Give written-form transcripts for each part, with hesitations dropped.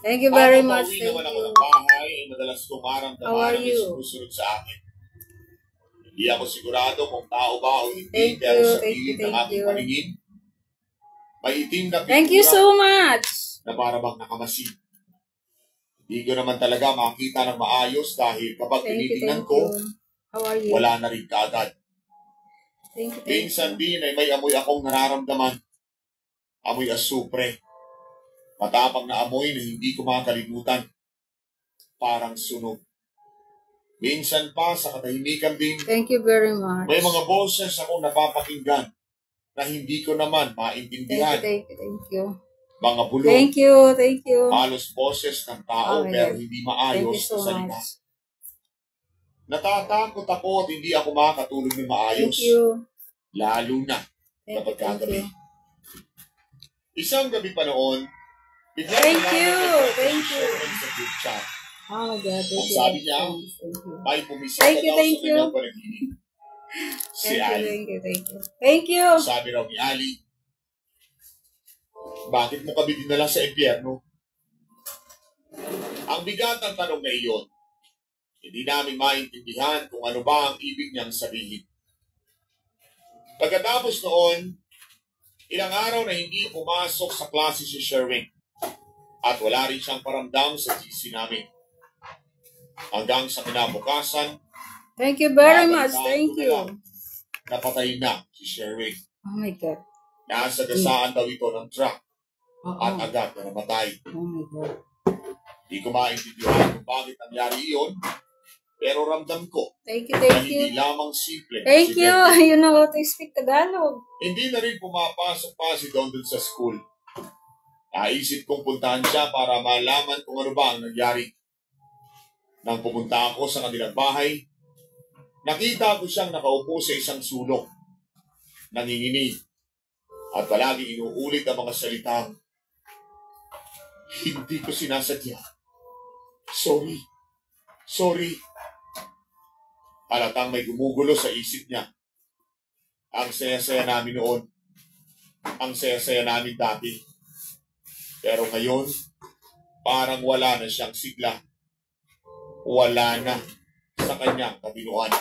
Thank you very much. Thank naman ako ng bahay, ay madalas kong maramdaman na may sumusunod sa akin. Hindi ako sigurado kung tao ba o hindi, pero sa pilit ng aking paningin, may itim na thank you so much na para bang nakamasid. Hindi ko naman talaga makita ng maayos dahil kapag tinitingnan ko, wala na rin kaagad. Minsan din ay may amoy akong nararamdaman. Amoy asupre. Matapang na amoy na hindi ko makakalimutan. Parang sunog. Minsan pa sa katahimikan din, thank you very much. May mga boses akong napapakinggan na hindi ko naman maintindihan. Thank you. Mga bulong. Thank you. Halos boses ng tao pero hindi maayos na salita. Natatakot ako at hindi ako makakatulog ng maayos. Thank you. Lalo na kapag kagabi. Isang gabi pa noon, thank you. Sa group chat. Oh my God. Ang sabi niya, may pumisip na daw sa kanyang panaginip. Si Ali. Thank you. Sabi raw ni Ali, bakit mo kami dinala sa impyerno? Ang bigat ng tanong na iyon, hindi namin maintindihan kung ano ba ang ibig niyang sabihin. Pagkatapos noon, ilang araw na hindi pumasok sa klase si Sherwin at wala rin siyang paramdam sa GC namin. Hanggang sa kinabukasan, thank you very much. Thank you. Napatay na si Sherwin. Oh my God. Nasa gasaan daw ito ng truck at agad na namatay. Oh my God. Hindi ko maintindihan kung bakit nangyari iyon, pero ramdam ko thank na you. hindi lamang simple. Thank you. You know how to speak Tagalog. Hindi na rin pumapasok pa si Don dun sa school. Naisip kong puntahan siya para malaman kung ano ba ang nangyari. Nang pumunta ako sa kanilang bahay, nakita ko siyang nakaupo sa isang sulok, nanginginig, at palagi inuulit ang mga salitang, hindi ko sinasadya. Sorry. Halatang may gumugulo sa isip niya. Ang saya-saya namin noon. Ang saya-saya namin dati. Pero ngayon, parang wala na siyang sigla. Wala na sa kanyang katinuan.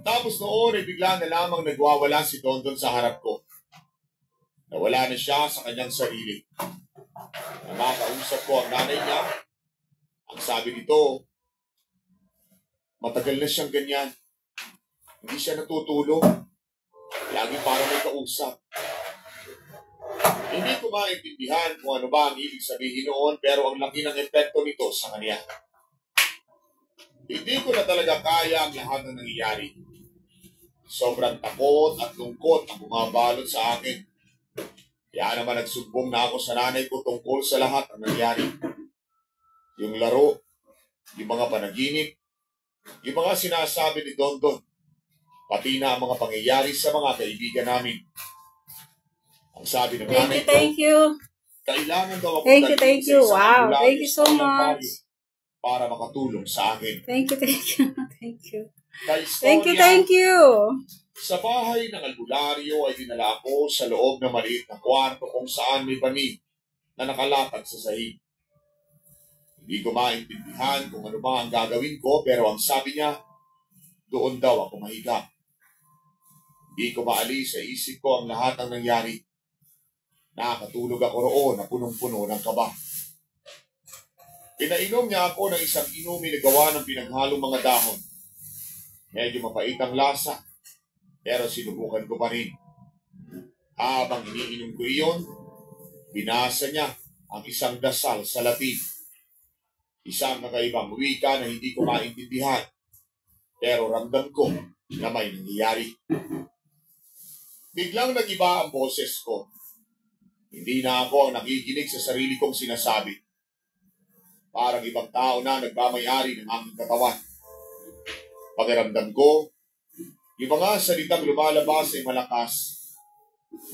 Tapos noon ay bigla na lamang nagwawala si Dondon sa harap ko. Nawala na siya sa kanyang sarili. Nakakausap ko ang nanay niya. Ang sabi nito, matagal na siyang ganyan. Hindi siya natutulog. Lagi parang may kausap. Hindi ko maintindihan kung ano ba ang ibig sabihin noon, pero ang laki ng epekto nito sa kanya. Hindi ko na talaga kaya ang lahat ng nangyayari. Sobrang takot at lungkot ang bumabalot sa akin. Kaya naman nagsumbong na ako sa nanay ko tungkol sa lahat ng nangyayari. Yung laro, yung mga panaginip, yung mga sinasabi ni Dondon, pati na ang mga pangyayari sa mga kaibigan namin. Ang sabi ng nanay ko, thank you. Kailangan daw ako thank you. Wow, thank you so much. Para makatulong sa akin. Thank you. Thank you. Sa bahay ng albularyo ay dinala ako sa loob ng maliit na kwarto kung saan may banig na nakalatag sa sahig. Hindi ko maintindihan kung ano ba ang gagawin ko, pero ang sabi niya, doon daw ako mahiga. Hindi ko maalis sa isip ko ang lahat ng nangyari. Nakatulog ako roon na punong-puno ng kaba. Pinainom niya ako ng isang inumin na gawa ng pinaghalong mga dahon. Medyo mapait ang lasa, pero sinubukan ko pa rin. Habang iniinom ko iyon, binasa niya ang isang dasal sa Latin. Isang nakaibang wika na hindi ko maintindihan, pero ramdam ko na may nangyayari. Biglang nag-iba ang boses ko. Hindi na ako ang nakikinig sa sarili kong sinasabi. Parang ibang tao na nagmamayari ng aking katawan. Pakiramdam ko, yung mga salitang lumalabas ay malakas,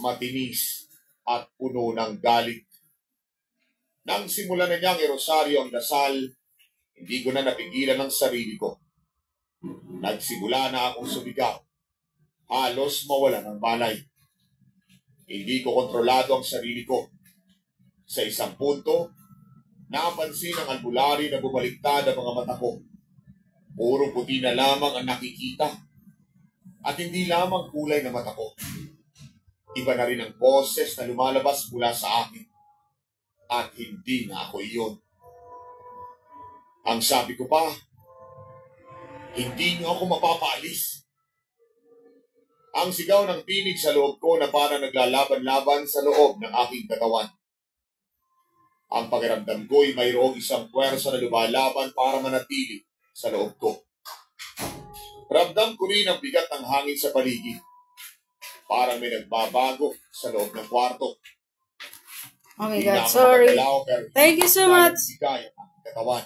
matinis, at puno ng galit. Nang simulan na niyang irosaryo ang dasal, hindi ko na napigilan ang sarili ko. Nagsimula na akong sumigaw. Halos mawala ng balay. Hindi ko kontrolado ang sarili ko. Sa isang punto, napansin ang albularyo na bumaliktad ang mga mata ko. Puro puti na lamang ang nakikita at hindi lamang kulay na mata ko. Iba na rin ang boses na lumalabas mula sa akin at hindi na ako iyon. Ang sabi ko pa, hindi niyo ako mapapaalis. Ang sigaw ng tinig sa loob ko na parang naglalaban-laban sa loob ng aking katawan. Ang pakiramdam ko ay mayroong isang puwersa na lumalaban para manatili sa loob ko. Ramdam ko rin ang bigat ng hangin sa paligid. Parang may nagbabago sa loob ng kwarto. Oh my Hindi God, na ako sorry. makagalaw, pero Thank you so dahil much. sigay ang aking katawan.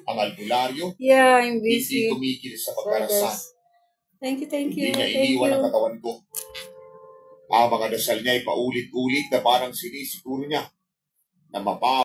Ang albularyo, Yeah, I'm hindi busy. tumigil sa So, pagkarasan. guys. Thank you, thank Hindi you. niya Thank iniwan ang you. katawan ko. Ang mga dasal niya ay paulit-ulit na parang sinisiguro niya na